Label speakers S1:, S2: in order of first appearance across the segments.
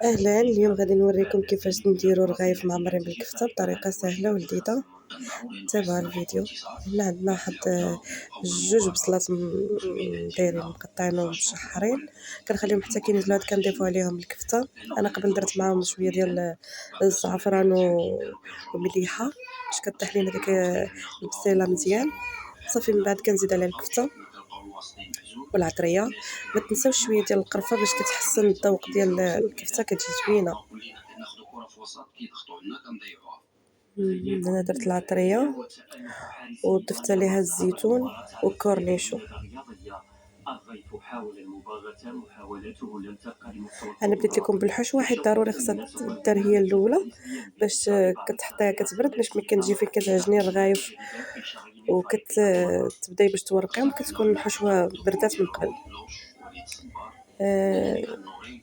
S1: أهلا، اليوم غادي نوريكم كيفاش نديرو رغايف معمرين بالكفتة بطريقة سهلة ولذيذة. تابعوا الفيديو. هنا عندنا واحد جوج بصلات دايرين مقطعين ومشحرين، كنخليهم حتى كينزلوا عاد كنضيفوا عليهم الكفتة. انا قبل درت معاهم شويه ديال الزعفران ومليحه باش كطيح لينا ديك البصيله مزيان. صافي من بعد كنزيد عليها الكفته والعطريه. ما تنساوش شويه ديال القرفه باش كتحسن الذوق ديال الكفته، كتجي زوينه. انا درت العطريه وضفت عليها الزيتون والكورنيشو. انا بديت لكم بالحشوه حيت ضروري خصها تدار هي الاولى باش كتحطيها كتبرد باش ملي كتجي فين كتعجني الرغايف وكتبداي باش تورقيهم كتكون الحشوه بردات من قبل.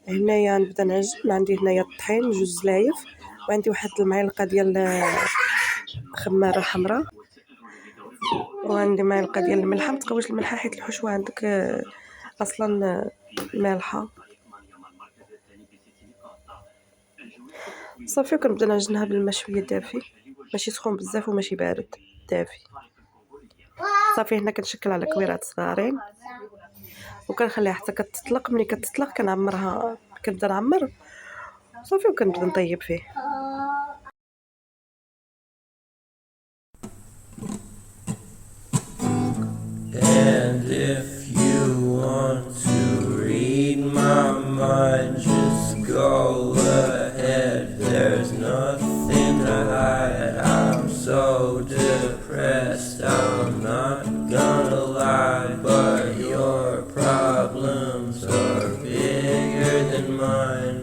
S1: هنايا نبدا نعجن. عندي هنايا الطحين جوج زلايف، وعندي واحد المعلقه ديال خماره حمراء، وعندي معلقه ديال الملح. ما تقويش الملح حيت الحشوه عندك اصلا مالحه. صافي كنبدا نعجنها بالماء شويه دافي، ماشي سخون بزاف وماشي بارد، دافي. صافي هنا كنشكل على كويرات صغارين وكنخليها حتى كتطلق. ملي كتطلق كنعمرها، كنبدا نعمر صافي وكنبدا نطيب فيه.
S2: And if you want to read my mind, just go ahead. There's nothing to hide. I'm so depressed, I'm not gonna lie, but your problems are bigger than mine.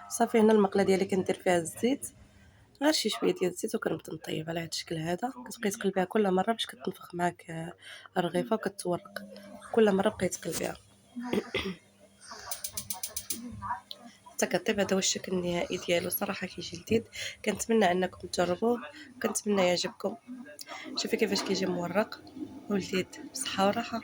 S1: صافي هنا المقله ديالي كندير فيها الزيت، غير شي شويه ديال الزيت، وكنبدا نطيب على هذا الشكل هذا. كتبقاي تقلبيها كل مره باش كتنفخ معاك الرغيفه وكتورق. كل مره بقاي تقلبيها حتى كطيب. هذا هو الشكل النهائي ديالو، صراحه كيجي لذيذ. كنتمنى انكم تجربوه، كنتمنى يعجبكم. شوفي كيفاش كيجي مورق ولذيذ، بصحه وراحه.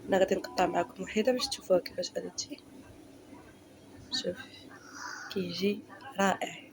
S1: انا غادي نقطع معكم وحده باش تشوفوها كيفاش غادي تجي. شوف كيجي رائع.